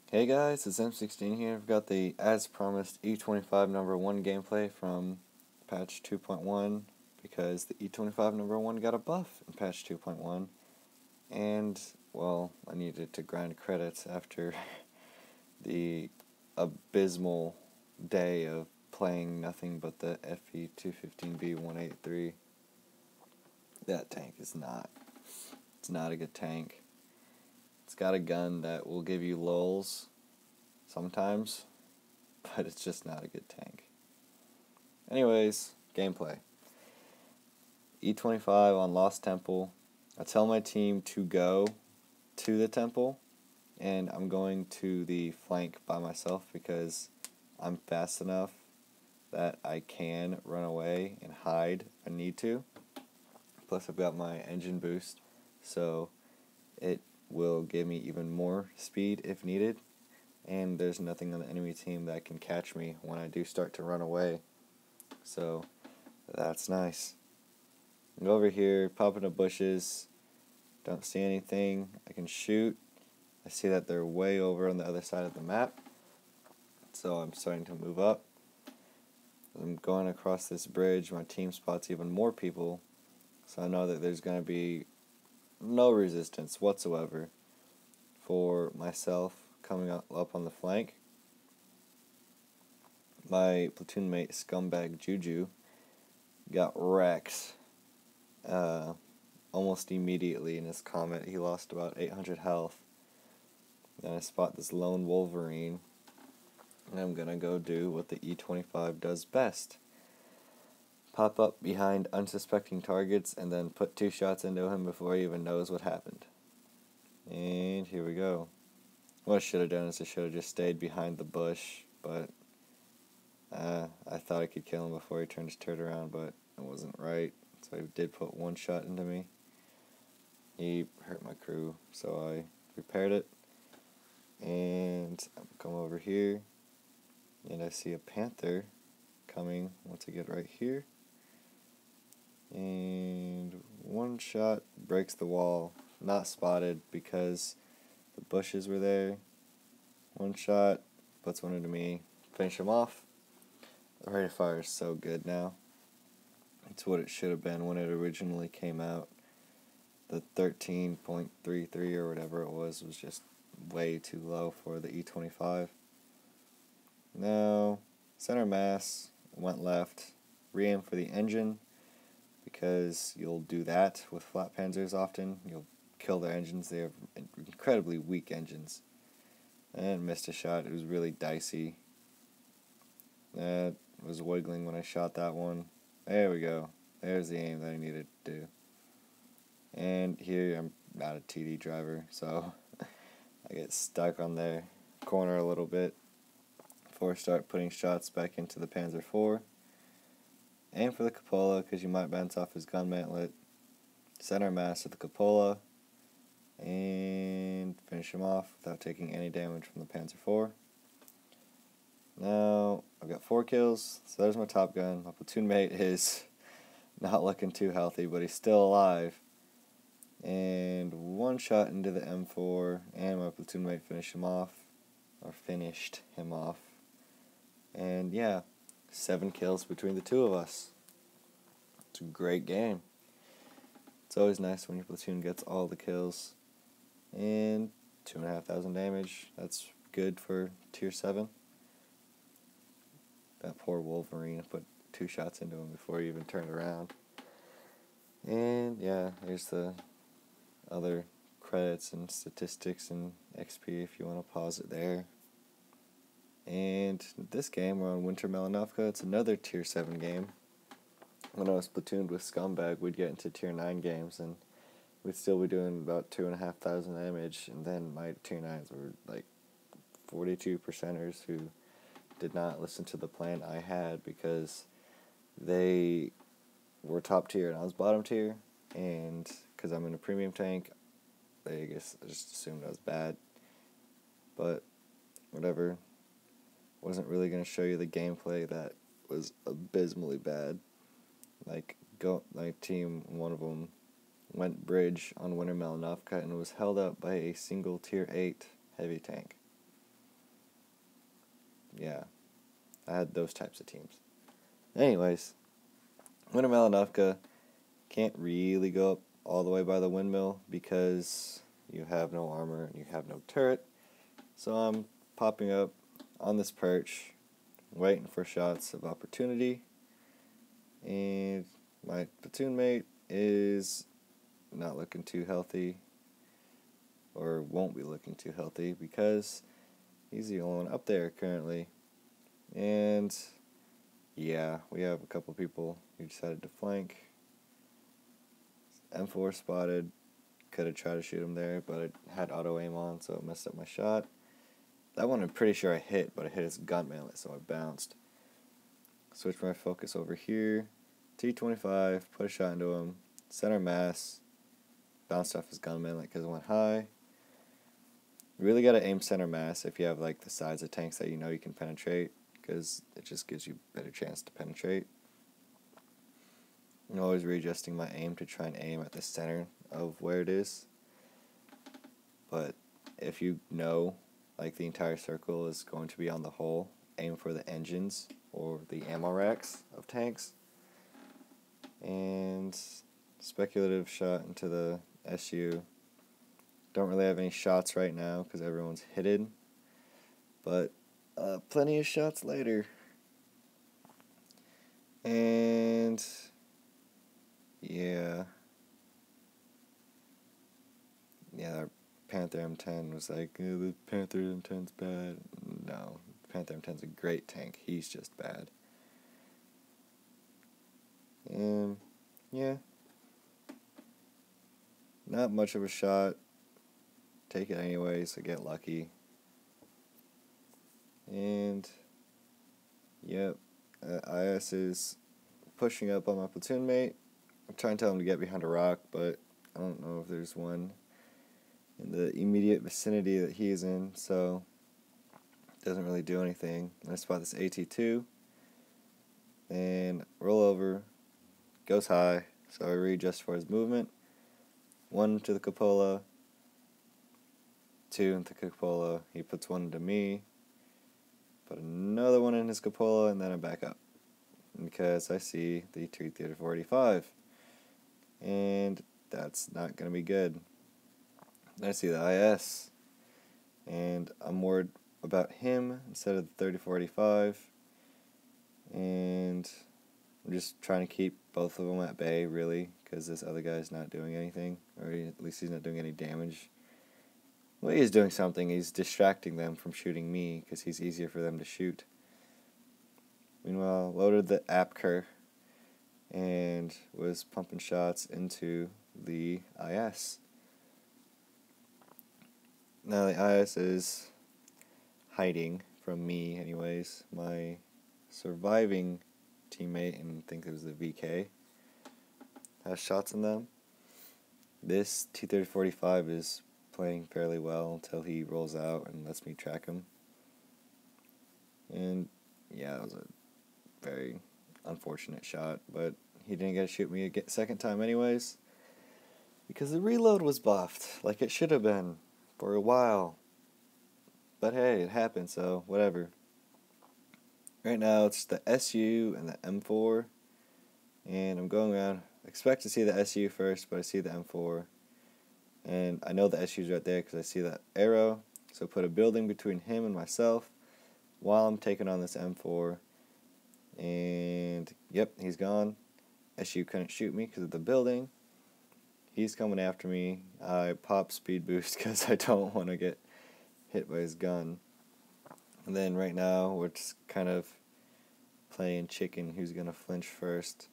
Hey guys, it's M16 here. I've got the, as promised, E-25 number 1 gameplay from patch 2.1 because the E-25 number 1 got a buff in patch 2.1 and, well, I needed to grind credits after the abysmal day of playing nothing but the FE-215B183. That tank is it's not a good tank. It's got a gun that will give you lulls sometimes, but it's just not a good tank. Anyways, gameplay. E-25 on Lost Temple. I tell my team to go to the temple, and I'm going to the flank by myself because I'm fast enough that I can run away and hide if I need to. Plus I've got my engine boost, so it will give me even more speed if needed, and there's nothing on the enemy team that can catch me when I do start to run away, so that's nice. I go over here, pop into bushes, don't see anything, I can shoot. I see that they're way over on the other side of the map, so I'm starting to move up. I'm going across this bridge, my team spots even more people, so I know that there's going to be no resistance whatsoever for myself coming up on the flank. My platoon mate ScumbagJuJu got wrecked almost immediately in his combat. He lost about 800 health. Then I spot this lone Wolverine, and I'm gonna go do what the E-25 does best. Pop up behind unsuspecting targets and then put 2 shots into him before he even knows what happened. And here we go. What I should have done is I should have just stayed behind the bush, but I thought I could kill him before he turned his turret around, but it wasn't right. So he did put 1 shot into me. He hurt my crew, so I repaired it. And I come over here, and I see a panther coming once I get right here. And 1 shot breaks the wall. Not spotted because the bushes were there. 1 shot puts 1 into me. Finish him off. The rate of fire is so good now. It's what it should have been when it originally came out. The 13.33 or whatever it was just way too low for the E-25. Now, center mass went left. Re-aim for the engine, because you'll do that with flat panzers often. You'll kill their engines. They have incredibly weak engines. And missed a shot. It was really dicey. That was wiggling when I shot that one. There we go. There's the aim that I needed to do. And here I'm not a TD driver, so I get stuck on their corner a little bit before I start putting shots back into the Panzer IV. Aim for the cupola because you might bounce off his gun mantlet. Center mass at the cupola and finish him off without taking any damage from the Panzer IV. Now I've got 4 kills, so there's my top gun. My platoon mate is not looking too healthy, but he's still alive. And 1 shot into the M4, and my platoon mate finished him off. And yeah, 7 kills between the 2 of us. It's a great game. It's always nice when your platoon gets all the kills. And 2,500 damage. That's good for tier 7. That poor Wolverine put 2 shots into him before he even turned around. And yeah, here's the other credits and statistics and XP if you want to pause it there. And this game, we're on Winter Melanovka. It's another tier 7 game. When I was platooned with Scumbag, we'd get into tier 9 games, and we'd still be doing about 2,500 damage, and then my tier 9s were like 42%ers who did not listen to the plan I had because they were top tier and I was bottom tier, and because I'm in a premium tank, I just assumed I was bad. But whatever. Wasn't really going to show you the gameplay that was abysmally bad. My team, one of them, went bridge on Winter Melanovka and was held up by a single tier 8 heavy tank. yeah, I had those types of teams. Anyways, Winter Malinovka can't really go up all the way by the windmill because you have no armor and you have no turret. So I'm popping up on this perch, waiting for shots of opportunity. And my platoon mate is not looking too healthy, or won't be looking too healthy, because he's the only one up there currently. And yeah, we have a couple people who decided to flank. M4 spotted. Could have tried to shoot him there, but it had auto aim on, so it messed up my shot. That one I'm pretty sure I hit, but I hit his gun mallet, so I bounced. Switch my focus over here. T-25, put a shot into him. Center mass. Bounced off his gun mallet because it went high. You really got to aim center mass if you have like the sides of tanks that you know you can penetrate, because it just gives you a better chance to penetrate. I'm always readjusting my aim to try and aim at the center of where it is. But if you know like the entire circle is going to be on the hull, aim for the engines or the ammo racks of tanks. And speculative shot into the SU. Don't really have any shots right now because everyone's hitted, but plenty of shots later. And yeah, our Panther M10 was like, the Panther M10's bad. No, Panther M10's a great tank. He's just bad. And yeah, not much of a shot. Take it anyways. I get lucky. And yep, IS is pushing up on my platoon mate. I'm trying to tell him to get behind a rock, but I don't know if there's one in the immediate vicinity that he's in, so it doesn't really do anything. I spot this AT2 and roll over, goes high, so I readjust for his movement. 1 to the cupola, 2 into the cupola, he puts 1 into me, put another 1 in his cupola, and then I back up because I see the T-35, and that's not going to be good. Then I see the IS, and I'm worried about him instead of the 30-45, and I'm just trying to keep both of them at bay, really, because this other guy's not doing anything, or at least he's not doing any damage. Well, he is doing something. He's distracting them from shooting me, because he's easier for them to shoot. Meanwhile, loaded the APCR, and was pumping shots into the IS. Now the IS is hiding from me anyways. My surviving teammate, and I think it was the VK, has shots in them. This T-30-45 is playing fairly well until he rolls out and lets me track him. And yeah, it was a very unfortunate shot, but he didn't get to shoot me a second time anyways, because the reload was buffed like it should have been for a while. But hey, it happened, so whatever. Right now it's the SU and the M4, and I'm going around. I expect to see the SU first, but I see the M4, and I know the SU's right there because I see that arrow, so put a building between him and myself while I'm taking on this M4, and yep, he's gone. SU couldn't shoot me because of the building. He's coming after me. I pop speed boost because I don't want to get hit by his gun. And then right now we're just kind of playing chicken, who's going to flinch first.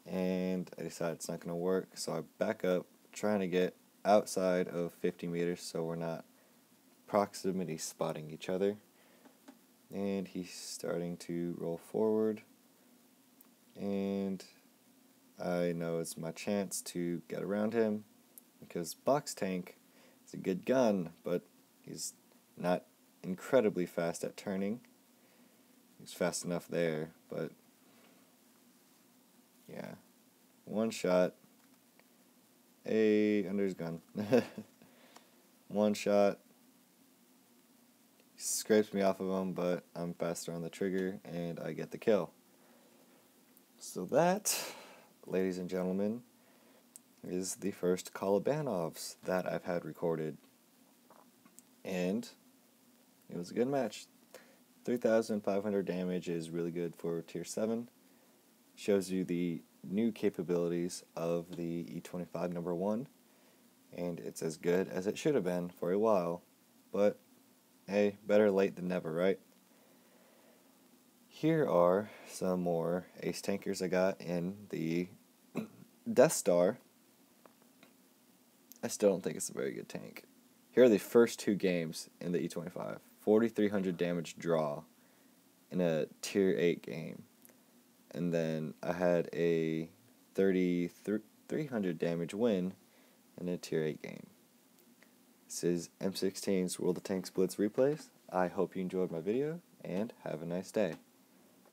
And I decide it's not going to work, so I back up, trying to get outside of 50 meters so we're not proximity spotting each other. And he's starting to roll forward, and I know it's my chance to get around him, because Box Tank is a good gun, but he's not incredibly fast at turning. He's fast enough there, but yeah. One shot. Under his gun. One shot. scrapes me off of him, but I'm faster on the trigger, and I get the kill. So that, ladies and gentlemen, is the first Kolobanovs that I've had recorded. And it was a good match. 3,500 damage is really good for Tier 7. Shows you the new capabilities of the E-25 number 1. And it's as good as it should have been for a while. But, hey, better late than never, right? Here are some more ace tankers I got in the Death Star. I still don't think it's a very good tank. Here are the first 2 games in the E-25. 4,300 damage draw in a Tier 8 game. And then I had a 3,300 damage win in a Tier 8 game. This is M16's World of Tanks Blitz Replays. I hope you enjoyed my video, and have a nice day.